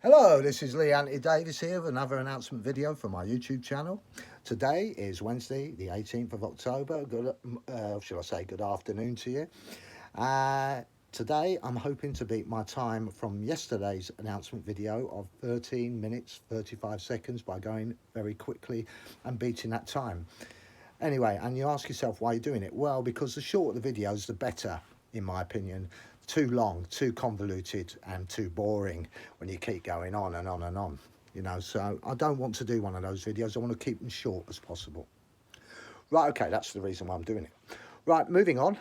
Hello, this is Lee Anthony Davis here with another announcement video for my YouTube channel. Today is Wednesday, the 18th of October. Shall I say good afternoon to you. Today I'm hoping to beat my time from yesterday's announcement video of 13 minutes 35 seconds by going very quickly and beating that time. Anyway, and you ask yourself why you're doing it. Well, because the shorter the videos, the better, in my opinion. Too long, too convoluted and too boring when you keep going on and on and on, you know. So I don't want to do one of those videos. I want to keep them short as possible. Right, okay, that's the reason why I'm doing it. Right, moving on.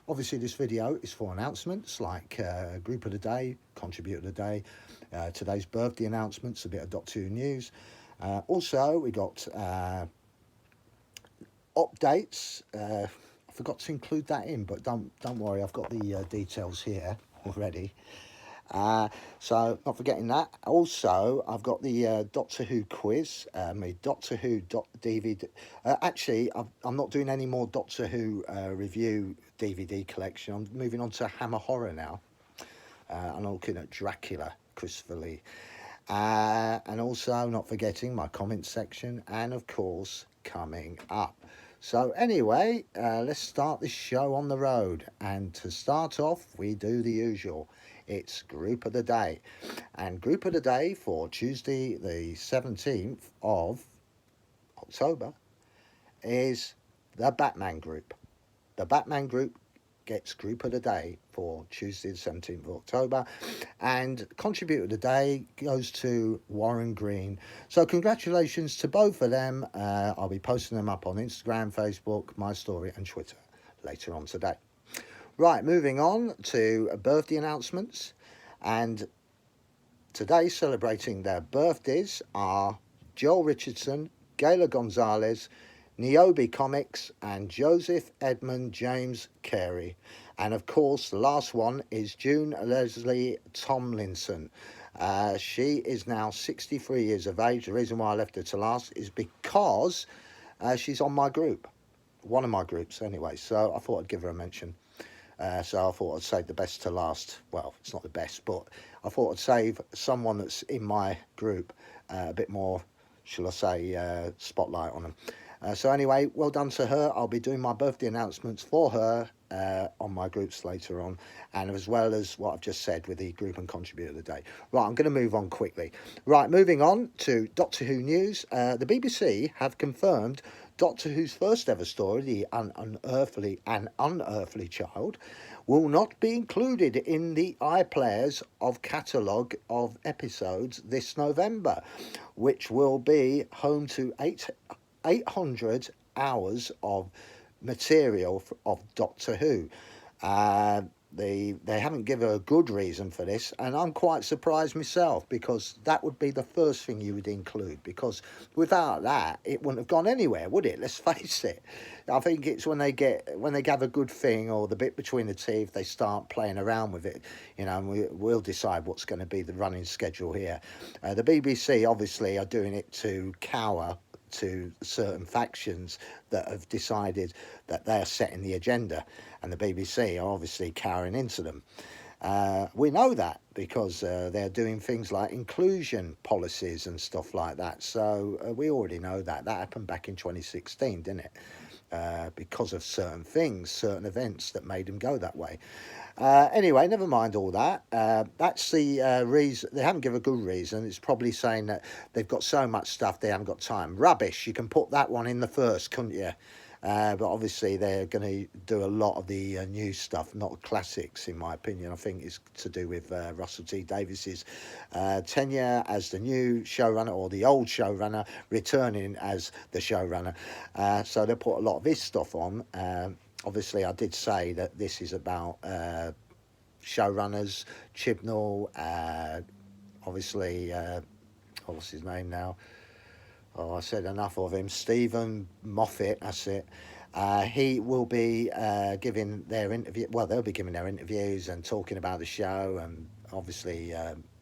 Obviously this video is for announcements like group of the day, contributor of the day, today's birthday announcements, a bit of Doctor Who news. Also we got updates. I forgot to include that in, but don't worry, I've got the details here already. So not forgetting that. Also, I've got the Doctor Who quiz, my Doctor Who DVD. Actually, I'm not doing any more Doctor Who review DVD collection. I'm moving on to Hammer Horror now. I'm looking at Dracula, Christopher Lee. And also, not forgetting my comments section, and of course, coming up. So anyway, let's start this show on the road. And to start off, we do the usual. It's Group of the Day. And Group of the Day for Tuesday, the 17th of October, is the Batman Group. The Batman Group gets Group of the Day for Tuesday the 17th of October, and Contributor of the Day goes to Warren Green. So congratulations to both of them. I'll be posting them up on Instagram, Facebook, My Story and Twitter later on today. Right, moving on to birthday announcements, and today celebrating their birthdays are Joel Richardson, Gayla Gonzalez, Niobe Comics and Joseph Edmund James Carey. And of course the last one is June Leslie Tomlinson. She is now 63 years of age. The reason why I left her to last is because she's on my group, one of my groups anyway, so I thought I'd give her a mention. So I thought I'd save the best to last. Well, it's not the best, but I thought I'd save someone that's in my group a bit more, shall I say, spotlight on them. So anyway, well done to her. I'll be doing my birthday announcements for her on my groups later on, and as well as what I've just said with the group and contributor of the day. Right, I'm going to move on quickly. Right, moving on to Doctor Who news. The BBC have confirmed Doctor Who's first ever story, The Unearthly Child, will not be included in the iPlayers of catalogue of episodes this November, which will be home to 800 hours of material of Doctor Who. They haven't given a good reason for this, and I'm quite surprised myself, because that would be the first thing you would include, because without that it wouldn't have gone anywhere, would it? Let's face it. I think it's when they have a good thing, or the bit between the teeth, they start playing around with it, you know, and we'll decide what's going to be the running schedule here. The BBC obviously are doing it to cower to certain factions that have decided that they're setting the agenda, and the BBC are obviously cowering into them. We know that because they're doing things like inclusion policies and stuff like that, so we already know that happened back in 2016, didn't it? Because of certain things, certain events that made them go that way. Anyway, never mind all that. That's the reason. They haven't given a good reason. It's probably saying that they've got so much stuff they haven't got time. Rubbish. You can put that one in the first, couldn't you? But obviously they're going to do a lot of the new stuff, not classics, in my opinion. I think it's to do with Russell T Davies's tenure as the new showrunner, or the old showrunner returning as the showrunner. So they put a lot of his stuff on. Obviously, I did say that this is about showrunners, Chibnall, obviously, what's his name now? Oh, I said enough of him. Stephen Moffat, that's it. He will be giving their interview. Well, they'll be giving their interviews and talking about the show, and obviously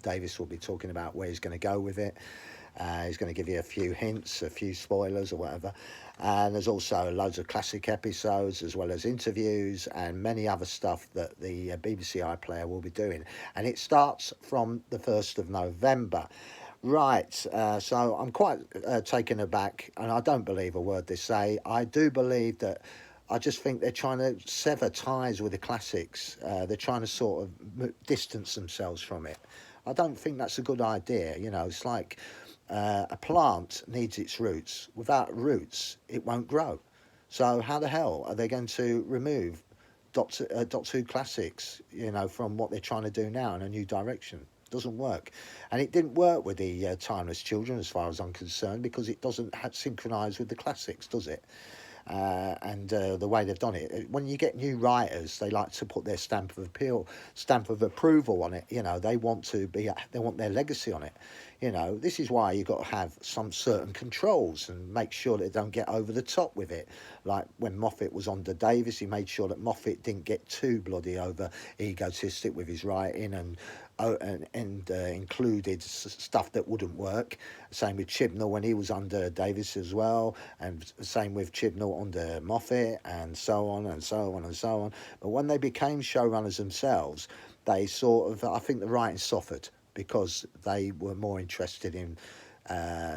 Davis will be talking about where he's going to go with it. He's going to give you a few hints, a few spoilers or whatever. And there's also loads of classic episodes, as well as interviews and many other stuff that the BBC iPlayer will be doing. And it starts from the 1st of November. Right, so I'm quite taken aback, and I don't believe a word they say. I do believe that, I just think they're trying to sever ties with the classics. They're trying to sort of distance themselves from it. I don't think that's a good idea. You know, it's like a plant needs its roots. Without roots, it won't grow. So how the hell are they going to remove Doctor Who classics, you know, from what they're trying to do now in a new direction? Doesn't work. And it didn't work with the Timeless Children, as far as I'm concerned, because it doesn't synchronise with the classics, does it? And the way they've done it, when you get new writers, they like to put their stamp of approval on it. You know, they want their legacy on it. You know, this is why you've got to have some certain controls and make sure that they don't get over the top with it. Like when Moffat was under Davis, he made sure that Moffat didn't get too bloody over egotistic with his writing and included stuff that wouldn't work. Same with Chibnall when he was under Davis as well, and same with Chibnall under Moffat, and so on and so on and so on. But when they became showrunners themselves, they sort of, I think the writing suffered, because they were more interested in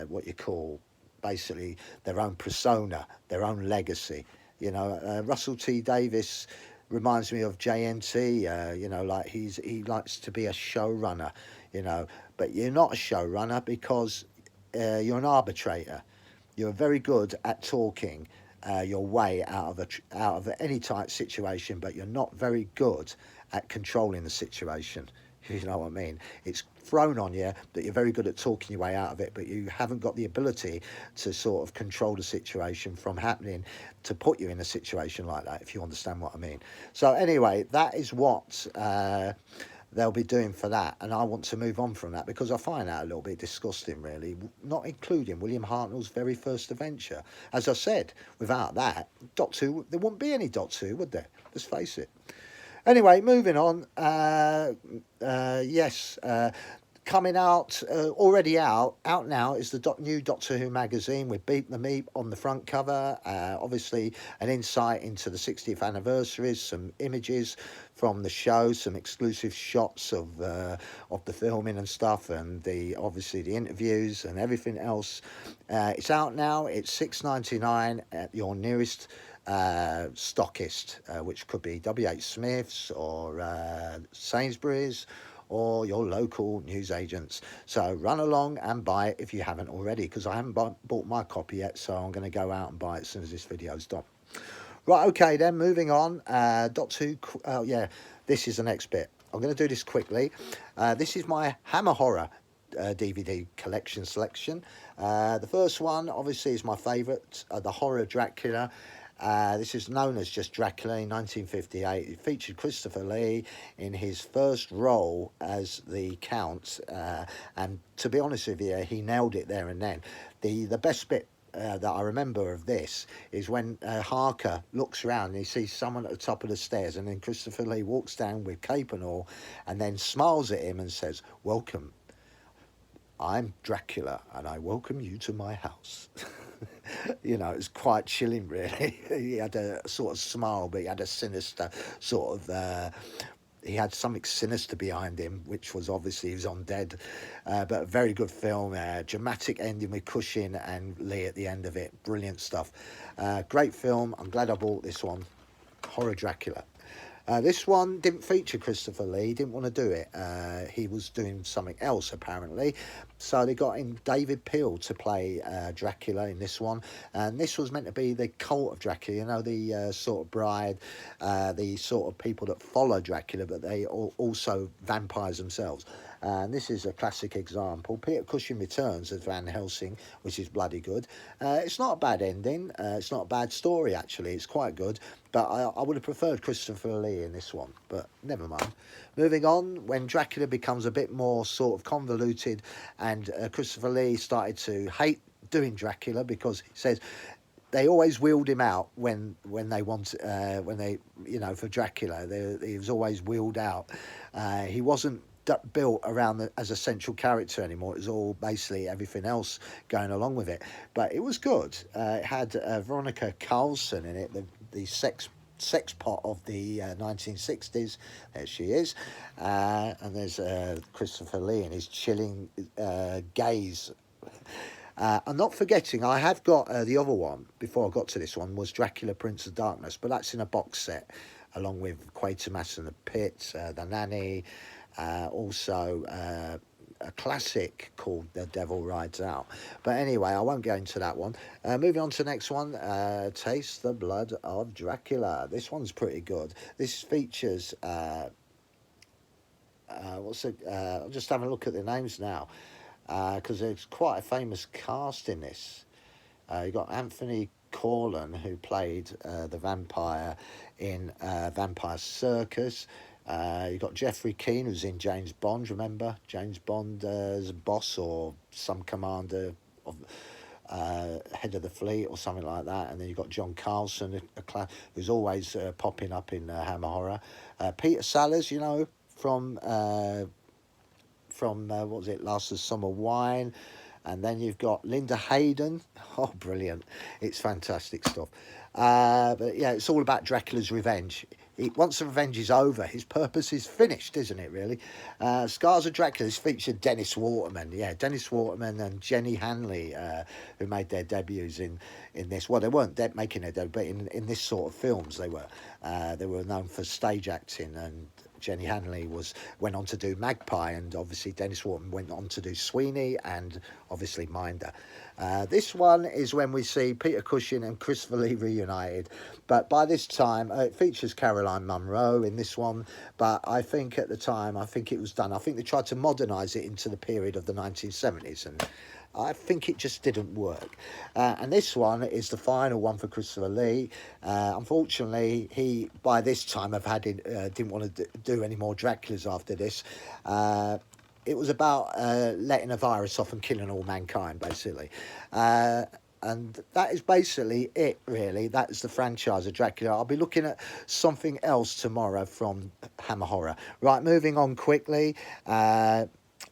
what you call basically their own persona, their own legacy. You know, Russell T Davies reminds me of JNT. You know, like he likes to be a showrunner. You know, but you're not a showrunner because you're an arbitrator. You're very good at talking your way out of any type situation, but you're not very good at controlling the situation. You know what I mean? It's thrown on you that you're very good at talking your way out of it, but you haven't got the ability to sort of control the situation from happening, to put you in a situation like that, if you understand what I mean. So anyway, that is what they'll be doing for that, and I want to move on from that because I find that a little bit disgusting, really, not including William Hartnell's very first adventure. As I said, without that, Doctor Who, there wouldn't be any Doctor Who, would there? Let's face it. Anyway, moving on. Yes, coming out, already out now is the new Doctor Who magazine with Beep the Meep on the front cover. Obviously, an insight into the 60th anniversaries, some images from the show, some exclusive shots of the filming and stuff, and obviously the interviews and everything else. It's out now. It's $6.99 at your nearest stockist, which could be WH Smith's or Sainsbury's or your local newsagents. So run along and buy it if you haven't already, because I haven't bought my copy yet, so I'm going to go out and buy it as soon as this video's done. Right, okay then, moving on. Doctor Who, oh yeah, this is the next bit. I'm going to do this quickly. This is my Hammer Horror DVD collection selection. The first one, obviously, is my favourite, The Horror of Dracula. This is known as just Dracula in 1958. It featured Christopher Lee in his first role as the Count, and to be honest with you, he nailed it there and then. The best bit that I remember of this is when Harker looks around and he sees someone at the top of the stairs, and then Christopher Lee walks down with cape and all, and then smiles at him and says, "Welcome, I'm Dracula, and I welcome you to my house." You know, it's quite chilling, really. He had a sort of smile, but he had a sinister sort of... he had something sinister behind him, which was obviously he was undead. But a very good film. Dramatic ending with Cushing and Lee at the end of it. Brilliant stuff. Great film. I'm glad I bought this one. Horror Dracula. This one didn't feature Christopher Lee. He didn't want to do it. He was doing something else, apparently. So they got in David Peel to play Dracula in this one. And this was meant to be the cult of Dracula, you know, the sort of bride, the sort of people that follow Dracula, but they also vampires themselves. And this is a classic example. Peter Cushing returns as Van Helsing, which is bloody good. It's not a bad ending. It's not a bad story, actually. It's quite good. But I would have preferred Christopher Lee in this one. But never mind. Moving on, when Dracula becomes a bit more sort of convoluted, and Christopher Lee started to hate doing Dracula because he says they always wheeled him out when they you know, for Dracula. He was always wheeled out. He wasn't built around as a central character anymore. It was all basically everything else going along with it. But it was good. It had Veronica Carlson in it, the sex pot of the 1960s. There she is. And there's Christopher Lee and his chilling gaze. I'm not forgetting, I have got the other one, before I got to this one, was Dracula Prince of Darkness, but that's in a box set, along with Quatermass and the Pit, The Nanny, also a classic called The Devil Rides Out. But anyway, I won't go into that one. Moving on to the next one, Taste the Blood of Dracula. This one's pretty good. This features, I'm just having a look at the names now, because there's quite a famous cast in this. You got Anthony Corlin, who played the vampire in Vampire Circus. You got Jeffrey Keane, who's in James Bond. Remember James Bond as boss or some commander of head of the fleet or something like that. And then you got John Carlson, who's always popping up in Hammer Horror. Peter Sellers, you know, from what was it, Last of Summer Wine. And then you've got Linda Hayden. Oh, brilliant. It's fantastic stuff. But yeah, it's all about Dracula's revenge. Once the revenge is over, his purpose is finished, isn't it, really? Scars of Dracula has featured Dennis Waterman. Yeah, Dennis Waterman and Jenny Hanley, who made their debuts in this. Well, they weren't making their debut, but in this sort of films they were. They were known for stage acting, and Jenny Hanley went on to do Magpie, and obviously Dennis Waterman went on to do Sweeney and obviously Minder. This one is when we see Peter Cushing and Christopher Lee reunited, but by this time it features Caroline Munro in this one, but I think at the time, I think it was done, I think they tried to modernise it into the period of the 1970s, and I think it just didn't work. And this one is the final one for Christopher Lee. Unfortunately, he, by this time, didn't want to do any more Draculas after this. It was about letting a virus off and killing all mankind, basically. And that is basically it, really. That is the franchise of Dracula. I'll be looking at something else tomorrow from Hammer Horror. Right, moving on quickly.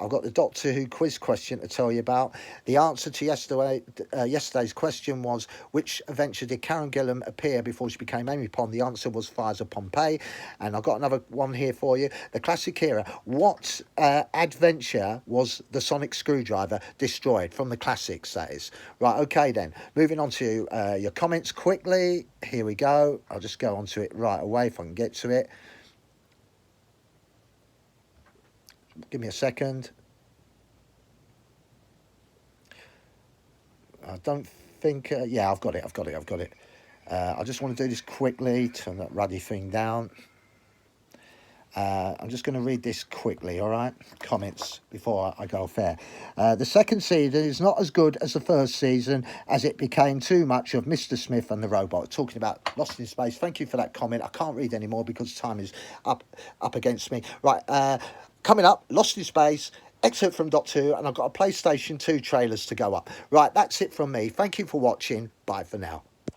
I've got the Doctor Who quiz question to tell you about. The answer to yesterday's question was, which adventure did Karen Gillan appear before she became Amy Pond? The answer was Fires of Pompeii. And I've got another one here for you. The classic era. What adventure was the sonic screwdriver destroyed? From the classics, that is. Right, okay then. Moving on to your comments quickly. Here we go. I'll just go on to it right away if I can get to it. Give me a second. I don't think... yeah, I've got it. I just want to do this quickly. Turn that ruddy thing down. I'm just going to read this quickly, all right? Comments before I go off air. The second season is not as good as the first season, as it became too much of Mr. Smith and the robot. Talking about Lost in Space. Thank you for that comment. I can't read anymore because time is up against me. Right, coming up, Lost in Space, excerpt from Doctor Who, and I've got a PlayStation 2 trailers to go up. Right, that's it from me. Thank you for watching. Bye for now.